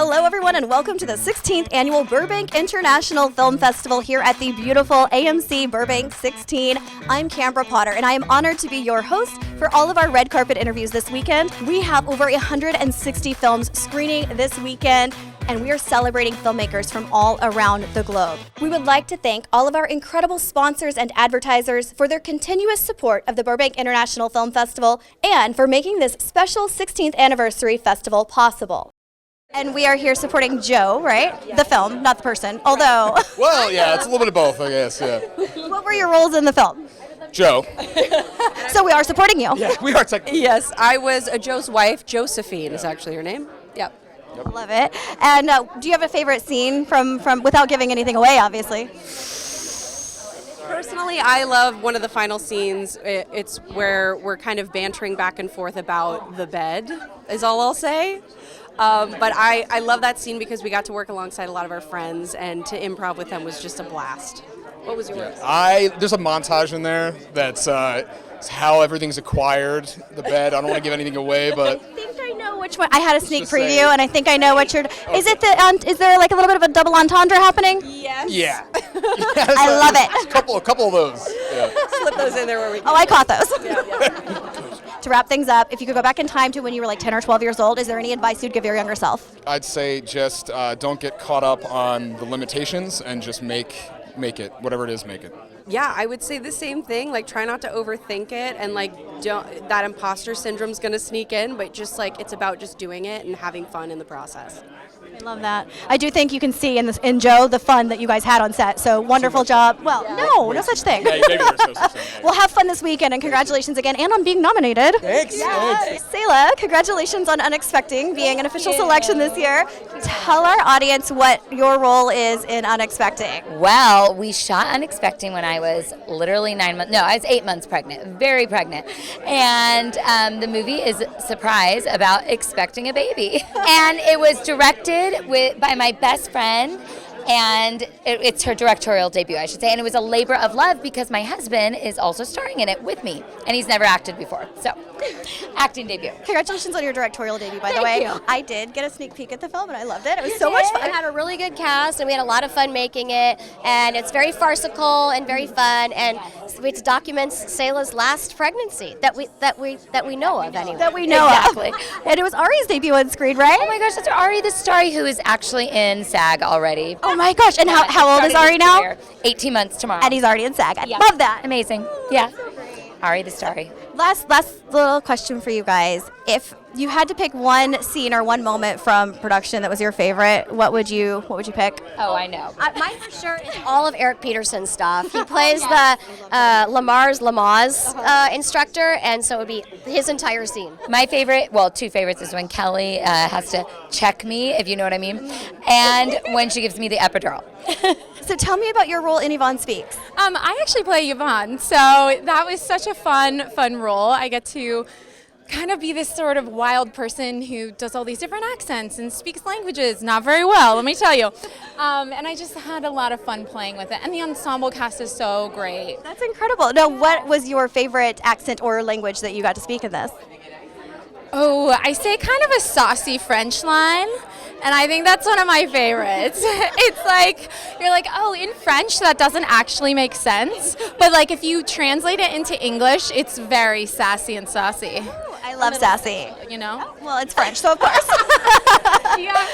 Hello, everyone, and welcome to the 16th Annual Burbank International Film Festival here at the beautiful AMC Burbank 16. I'm Kambra Potter, and I am honored to be your host for all of our red carpet interviews this weekend. We have over 160 films screening this weekend, and we are celebrating filmmakers from all around the globe. We would like to thank all of our incredible sponsors and advertisers for their continuous support of the Burbank International Film Festival and for making this special 16th anniversary festival possible. And we are here supporting Joe, right? Yeah. The film, not the person, although... Well, yeah, it's a little bit of both, I guess, yeah. What were your roles in the film? Joe. So we are supporting you. Yeah, we are technically. Yes, I was Joe's wife. Josephine is actually her name. Yep. I love it. And do you have a favorite scene from without giving anything away, obviously? Personally, I love one of the final scenes. It's where we're kind of bantering back and forth about the bed, is all I'll say. But I love that scene because we got to work alongside a lot of our friends, and to improv with them was just a blast. What was yours? There's a montage in there that's how everything's acquired, the bed. I don't want to give anything away, but... I think I know which one. I had a sneak preview, and I think I know what you're... Is it is there like a little bit of a double entendre happening? Yes. Yeah. I love it. A couple of those. Yeah. Slip those in there where we can. Oh, I caught those. Yeah. To wrap things up, if you could go back in time to when you were like 10 or 12 years old, is there any advice you'd give your younger self? I'd say just don't get caught up on the limitations and just make it. Whatever it is, make it. Yeah, I would say the same thing. Like, try not to overthink it, and that imposter syndrome's gonna sneak in, but just it's about just doing it and having fun in the process. I love that. I do think you can see in Joe the fun that you guys had on set. So wonderful job. Well, no such thing. Yeah, maybe there's no such thing. Well, have fun this weekend, and congratulations again, and on being nominated. Thanks. Yes. Selah, congratulations on Unexpecting being an official selection this year. Tell our audience what your role is in Unexpecting. Well, we shot Unexpecting when I was literally 9 months. No, I was 8 months pregnant, very pregnant. And the movie is a surprise about expecting a baby. And it was directed by my best friend, and it's her directorial debut, I should say, and it was a labor of love because my husband is also starring in it with me, and he's never acted before, so acting debut. Congratulations on your directorial debut, by the way. Thank you. I did get a sneak peek at the film, and I loved it. It was so much fun. It had a really good cast, and we had a lot of fun making it, and it's very farcical and very fun, and it documents Selah's last pregnancy that we know of anyway. That we know Exactly. of. And it was Ari's debut on screen, right? Oh my gosh, that's Ari the Starry, who is actually in SAG already. Oh my gosh, and how old is Ari now? 18 months tomorrow. And he's already in SAG. I love that. Amazing. Yeah. Ari the Starry. Last little question for you guys. If you had to pick one scene or one moment from production that was your favorite, what would you pick? Oh, I know. Mine for sure is all of Eric Peterson's stuff. He plays the Lamaze instructor, and so it would be his entire scene. My favorite, well, two favorites, is when Kelly has to check me, if you know what I mean, and when she gives me the epidural. So tell me about your role in Yvonne Speaks. I actually play Yvonne, so that was such a fun role. I get to kind of be this sort of wild person who does all these different accents and speaks languages not very well, let me tell you. And I just had a lot of fun playing with it. And the ensemble cast is so great. That's incredible. Now, what was your favorite accent or language that you got to speak in this? Oh, I say kind of a saucy French line. And I think that's one of my favorites. It's like, you're like, oh, in French, that doesn't actually make sense. But if you translate it into English, it's very sassy and saucy. I love sassy. You know? Oh, well, it's French, so of course. Yeah, of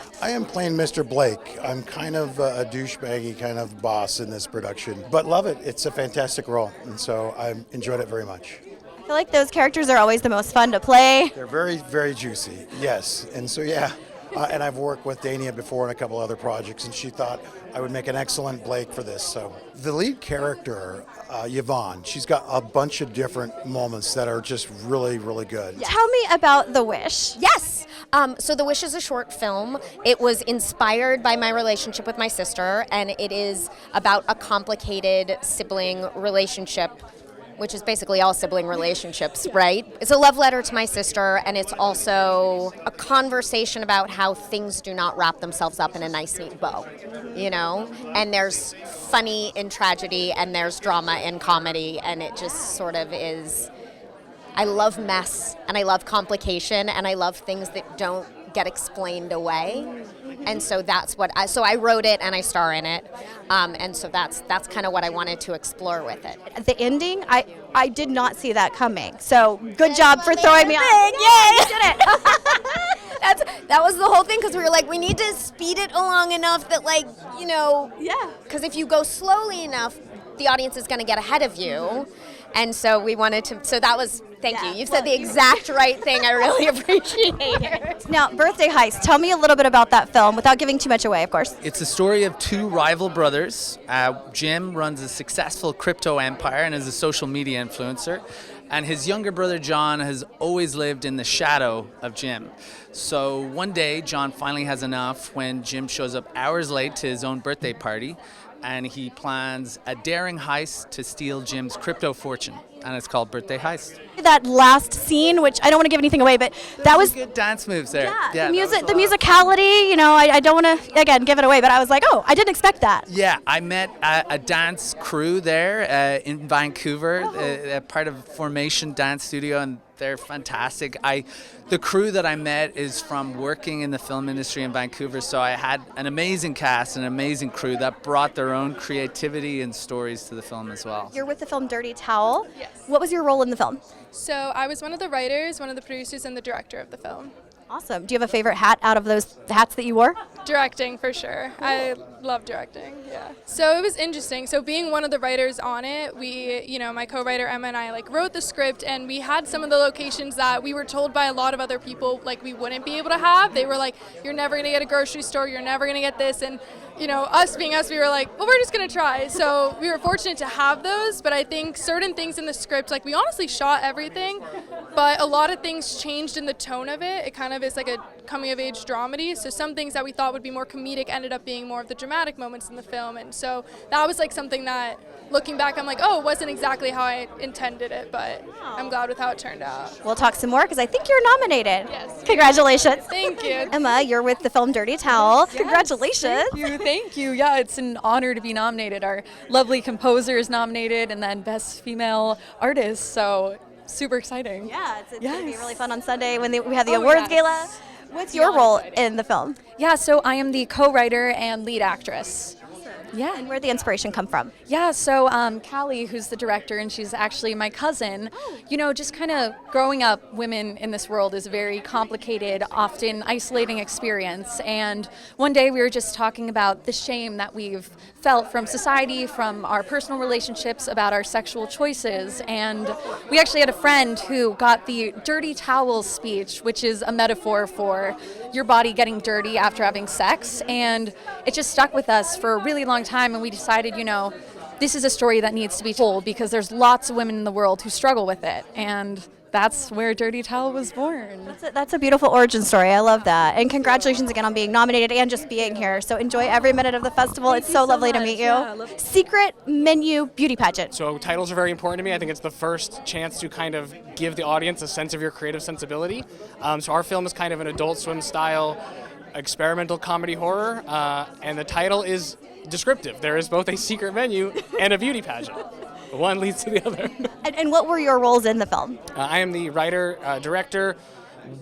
course. I am playing Mr. Blake. I'm kind of a douchebaggy kind of boss in this production, but love it. It's a fantastic role, and so I enjoyed it very much. I feel like those characters are always the most fun to play. They're very, very juicy, yes. And so, yeah, and I've worked with Dania before in a couple other projects, and she thought I would make an excellent Blake for this. So the lead character, Yvonne, she's got a bunch of different moments that are just really, really good. Yeah. Tell me about The Wish. Yes. So The Wish is a short film. It was inspired by my relationship with my sister, and it is about a complicated sibling relationship, which is basically all sibling relationships, right? It's a love letter to my sister, and it's also a conversation about how things do not wrap themselves up in a nice, neat bow, you know? And there's funny in tragedy, and there's drama in comedy, and it just sort of is... I love mess, and I love complication, and I love things that don't get explained away. And so that's what I wrote it and I star in it. And so that's kind of what I wanted to explore with it. The ending, I did not see that coming. So good job for throwing me off. Yay! You did it. That was the whole thing, because we were like, we need to speed it along enough that, like, you know, because if you go slowly enough, the audience is going to get ahead of you. And so we wanted to, so that was, thank you. You've said the exact right thing. I really appreciate it. Now, Birthday Heist, tell me a little bit about that film without giving too much away, of course. It's a story of two rival brothers. Jim runs a successful crypto empire and is a social media influencer. And his younger brother, John, has always lived in the shadow of Jim. So one day, John finally has enough when Jim shows up hours late to his own birthday party, and he plans a daring heist to steal Jim's crypto fortune. And it's called Birthday Heist. That last scene, which I don't want to give anything away, but that was good dance moves there. the music, the musicality. You know, I don't want to again give it away, but I was like, oh, I didn't expect that. Yeah, I met a dance crew there in Vancouver, a part of Formation Dance Studio, and they're fantastic. The crew that I met is from working in the film industry in Vancouver, so I had an amazing cast, an amazing crew that brought their own creativity and stories to the film as well. You're with the film Dirty Towel. Yes. What was your role in the film? So I was one of the writers, one of the producers, and the director of the film. Awesome. Do you have a favorite hat out of those hats that you wore? Directing, for sure. I love directing, yeah. So it was interesting. So being one of the writers on it, my co-writer Emma and I wrote the script, and we had some of the locations that we were told by a lot of other people we wouldn't be able to have. They were like, you're never going to get a grocery store, you're never going to get this, and us being us, we were like, well, we're just going to try. So we were fortunate to have those, but I think certain things in the script, we honestly shot everything, but a lot of things changed in the tone of it. It kind of is like a coming-of-age dramedy, so some things that we thought would be more comedic ended up being more of the dramatic moments in the film, and so that was something that, looking back, I'm like, oh, it wasn't exactly how I intended it, but I'm glad with how it turned out. We'll talk some more because I think you're nominated. Yes. Congratulations. Thank you. Emma, you're with the film Dirty Towel. Yes, Congratulations. Thank you. Yeah, it's an honor to be nominated. Our lovely composer is nominated, and then Best Female Artist, so super exciting. Yeah, it's going to be Yes. really fun on Sunday when we have the awards gala. What's your role in the film? Yeah, so I am the co-writer and lead actress. Yeah. And where'd the inspiration come from? Yeah, so Callie, who's the director, and she's actually my cousin, just kind of growing up, women in this world is a very complicated, often isolating experience. And one day we were just talking about the shame that we've felt from society, from our personal relationships, about our sexual choices. And we actually had a friend who got the dirty towel speech, which is a metaphor for your body getting dirty after having sex. And it just stuck with us for a really long time, and we decided, this is a story that needs to be told because there's lots of women in the world who struggle with it, and that's where Dirty Towel was born. That's a beautiful origin story. I love that. And congratulations again on being nominated and just being here. So enjoy every minute of the festival. It's so lovely to meet you. Yeah, Secret Menu Beauty Pageant. So titles are very important to me. I think it's the first chance to kind of give the audience a sense of your creative sensibility. So our film is kind of an Adult Swim style experimental comedy horror, and the title is descriptive. There is both a secret menu and a beauty pageant. One leads to the other. And what were your roles in the film? I am the writer, director,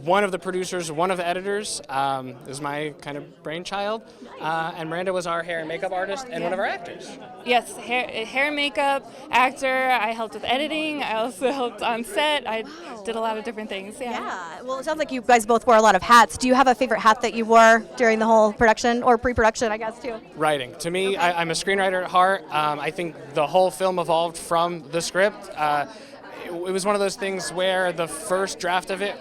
one of the producers, one of the editors. This is my kind of brainchild. And Miranda was our hair and makeup artist and one of our actors. Yes, hair and makeup, actor. I helped with editing. I also helped on set. I did a lot of different things. Yeah. Well, it sounds like you guys both wore a lot of hats. Do you have a favorite hat that you wore during the whole production or pre-production, I guess, too? Writing. To me, I'm a screenwriter at heart. I think the whole film evolved from the script. It was one of those things where the first draft of it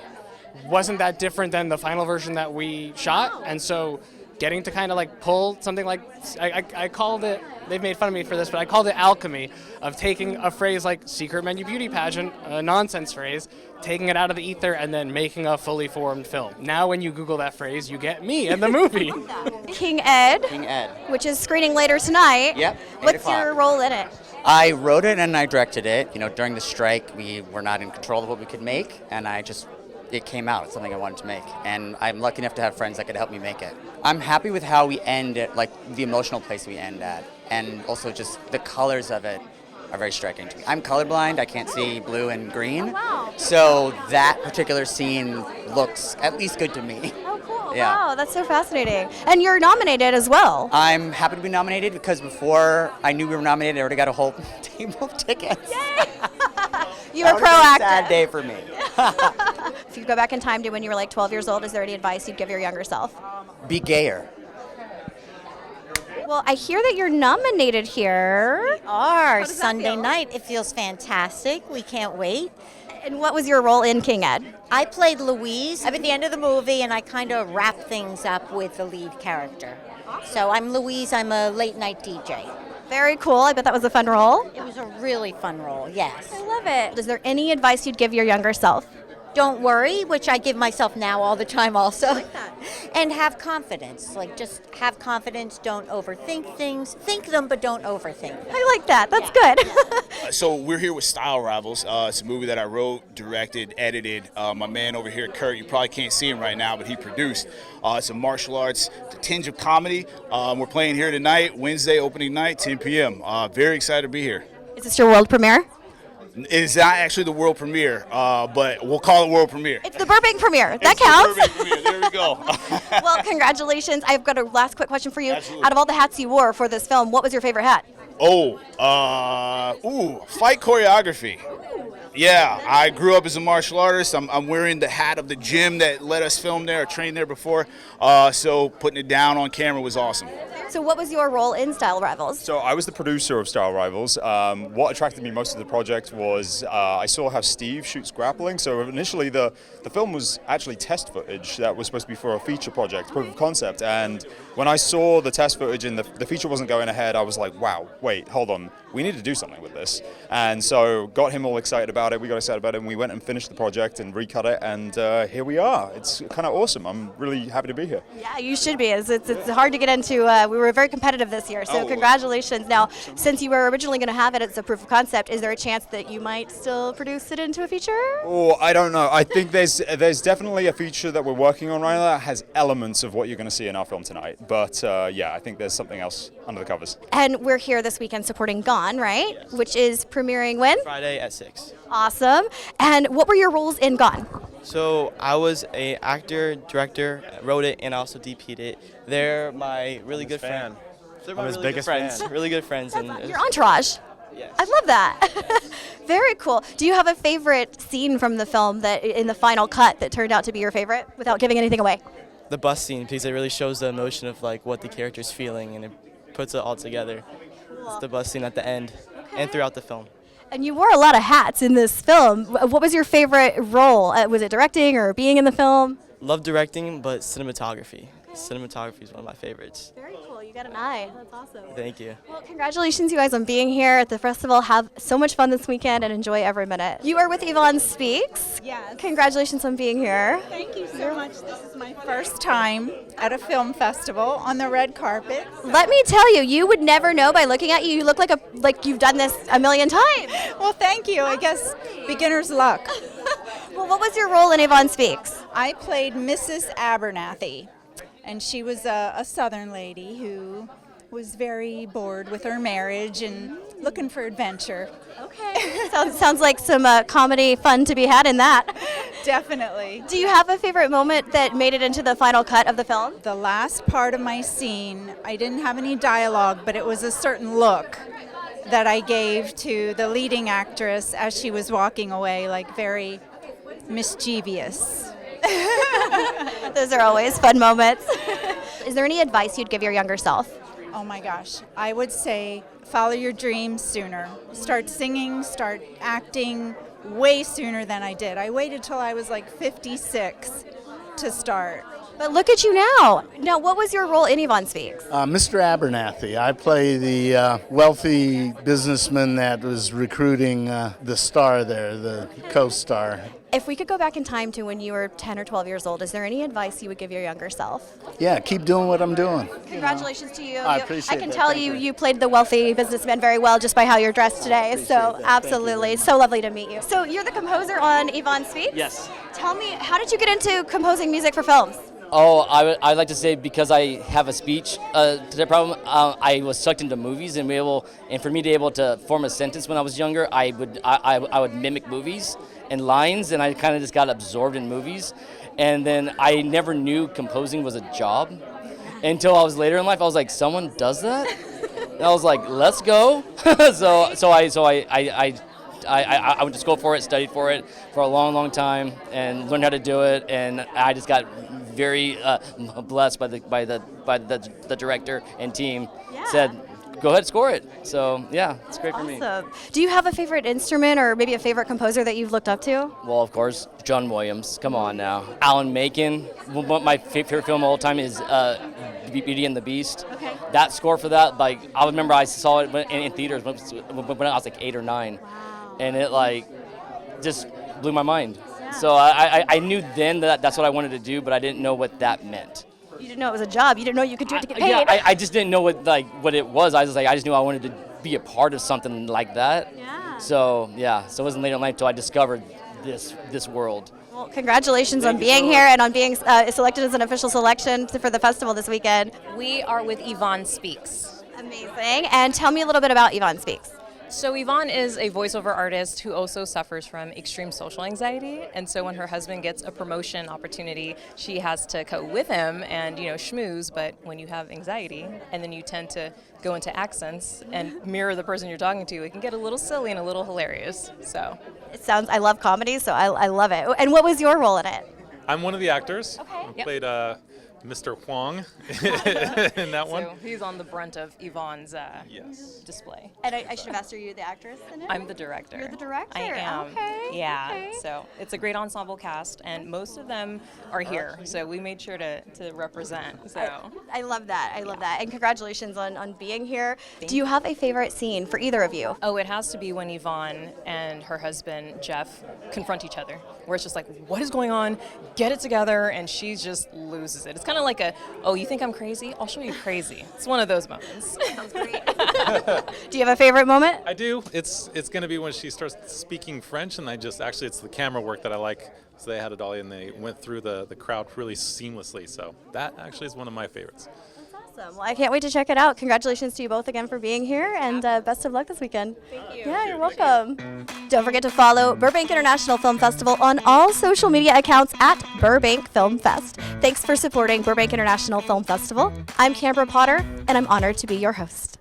wasn't that different than the final version that we shot, and so getting to kind of pull something I called it, they've made fun of me for this, but I called it alchemy, of taking a phrase like secret menu beauty pageant, a nonsense phrase, taking it out of the ether and then making a fully formed film. Now when you Google that phrase, you get me in the movie. King Ed, which is screening later tonight. Yep. What's your role in it? I wrote it and I directed it. During the strike, we were not in control of what we could make, and it came out. It's something I wanted to make, and I'm lucky enough to have friends that could help me make it. I'm happy with how we end it, the emotional place we end at, and also just the colors of it are very striking to me. I'm colorblind, I can't see blue and green, so that particular scene looks at least good to me. Oh, cool. Yeah. Wow, that's so fascinating. And you're nominated as well. I'm happy to be nominated because before I knew we were nominated, I already got a whole table of tickets. You were That would've been a proactive. sad day for me. If you go back in time to when you were like 12 years old, is there any advice you'd give your younger self? Be gayer. Well, I hear that you're nominated here. Our How does that Sunday feel? night. It feels fantastic. We can't wait. And what was your role in King Ed? I played Louise. I'm at the end of the movie, and I kind of wrap things up with the lead character. So I'm Louise. I'm a late night DJ. Very cool. I bet that was a fun role. It was a really fun role, yes. I love it. Is there any advice you'd give your younger self? Don't worry, which I give myself now all the time also. And have confidence. Like, just have confidence. Don't overthink things. Think them, but don't overthink them. I like that. That's good. So we're here with Style Rivals. It's a movie that I wrote, directed, edited. My man over here, Kurt, you probably can't see him right now, but he produced. It's a martial arts, a tinge of comedy. We're playing here tonight, Wednesday opening night, 10 p.m. Very excited to be here. Is this your world premiere? It's not actually the world premiere, but we'll call it world premiere. It's the Burbank premiere. That It's the counts. Burbank premiere. There we go. Well, congratulations. I've got a last quick question for you. Absolutely. Out of all the hats you wore for this film, what was your favorite hat? Fight choreography. Yeah, I grew up as a martial artist. I'm wearing the hat of the gym that let us film there, or train there before. So putting it down on camera was awesome. So what was your role in Style Rivals? So I was the producer of Style Rivals. What attracted me most to the project was I saw how Steve shoots grappling. So initially the film was actually test footage that was supposed to be for a feature project, proof of concept. And when I saw the test footage and the feature wasn't going ahead, I was like, wow, wait, hold on. We need to do something with this. And so got him all excited about it. We got excited about it and we went and finished the project and recut it. And here we are. It's kind of awesome. I'm really happy to be here. Yeah, you should be. It's hard to get into. We were very competitive this year, so congratulations. Now, since you were originally going to have it as a proof of concept, is there a chance that you might still produce it into a feature? Oh, I don't know. I think there's definitely a feature that we're working on right now that has elements of what you're going to see in our film tonight. But yeah, I think there's something else under the covers. And we're here this weekend supporting Gone, right? Yes. Which is premiering when? Friday at 6. Awesome. And what were your roles in Gone? So I was an actor, director, wrote it, and also DP'd it. They're my really good friend. They're my really good friends. Really good friends. And Your entourage. Yes. I love that. Very cool. Do you have a favorite scene from the film that in the final cut that turned out to be your favorite without giving anything away? The bus scene, because it really shows the emotion of like what the character's feeling, and it puts it all together. It's the bus scene at the end and throughout the film. And you wore a lot of hats in this film. What was your favorite role? Was it directing or being in the film? Love directing, but cinematography. Cinematography is one of my favorites. Very cool. You got an eye. That's awesome. Thank you. Well, congratulations, you guys, on being here at the festival. Have so much fun this weekend and enjoy every minute. You are with Yvonne Speaks. Yes. Congratulations on being here. Thank you so much. This is my first time at a film festival on the red carpet. Let me tell you, you would never know by looking at you. You look like you've done this a million times. Well, thank you. I guess beginner's luck. Well, what was your role in Yvonne Speaks? I played Mrs. Abernathy, and she was a Southern lady who was very bored with her marriage and looking for adventure. Okay. Sounds like some comedy fun to be had in that. Definitely. Do you have a favorite moment that made it into the final cut of the film? The last part of my scene, I didn't have any dialogue, but it was a certain look that I gave to the leading actress as she was walking away, like very mischievous. Those are always fun moments. Is there any advice you'd give your younger self? Oh my gosh, I would say follow your dreams sooner. Start singing, start acting way sooner than I did. I waited till I was like 56 to start. But look at you now. Now, what was your role in Yvonne Speaks? Mr. Abernathy. I play the wealthy businessman that was recruiting the star there, the co-star. If we could go back in time to when you were 10 or 12 years old, is there any advice you would give your younger self? Yeah, keep doing what I'm doing. Congratulations to you. I appreciate I can that. tell Thank you played the wealthy businessman very well just by how you're dressed today. So absolutely, it's so lovely to meet you. So you're the composer on Yvonne Speaks? Yes. Tell me, how did you get into composing music for films? Oh, I'd like to say because I have a speech to the problem. I was sucked into movies, and for me to be able to form a sentence when I was younger, I would mimic movies and lines, and I kind of just got absorbed in movies. And then I never knew composing was a job until I was later in life. I was like, someone does that? And I was like, let's go. so I would just go for it, studied for it for a long, long time, and learned how to do it. And I just got very blessed by the director and team. Said, go ahead, score it. So yeah, it's great for me. Awesome. Do you have a favorite instrument or maybe a favorite composer that you've looked up to? Well, of course, John Williams. Come on now. Alan Menken. My favorite film of all time is Beauty and the Beast. Okay. That score for that, like, I remember I saw it in theaters when I was like 8 or 9. Wow. And it like just blew my mind. Yeah. So I knew then that that's what I wanted to do, but I didn't know what that meant. You didn't know it was a job. You didn't know you could do it to get paid. Yeah, I just didn't know what it was. I just knew I wanted to be a part of something like that. Yeah. So it wasn't later in life until I discovered this world. Well, congratulations on being here and on being selected as an official selection for the festival this weekend. We are with Yvonne Speaks. Amazing. And tell me a little bit about Yvonne Speaks. So Yvonne is a voiceover artist who also suffers from extreme social anxiety, and so when her husband gets a promotion opportunity, she has to go with him and schmooze. But when you have anxiety and then you tend to go into accents and mirror the person you're talking to, it can get a little silly and a little hilarious. So I love comedy, so I love it. And what was your role in it? I'm one of the actors. Okay. I played Mr. Huang in that one. So he's on the brunt of Yvonne's display. And I should have asked, are you the actress in it? I'm the director. You're the director? I am. Okay. Yeah. Okay. So it's a great ensemble cast, and most of them are here. So we made sure to represent. So I love that. I love that. And congratulations on being here. Do you have a favorite scene for either of you? Oh, it has to be when Yvonne and her husband, Jeff, confront each other, where it's just like, what is going on? Get it together. And she just loses it. It's kind of like you think I'm crazy? I'll show you crazy. It's one of those moments. Sounds great. Do you have a favorite moment? I do. It's going to be when she starts speaking French, and it's the camera work that I like. So they had a dolly, and they went through the crowd really seamlessly. So that actually is one of my favorites. Awesome. Well, I can't wait to check it out. Congratulations to you both again for being here, and best of luck this weekend. Thank you. Yeah, you're welcome. Don't forget to follow Burbank International Film Festival on all social media accounts at Burbank Film Fest. Thanks for supporting Burbank International Film Festival. I'm Kambra Potter, and I'm honored to be your host.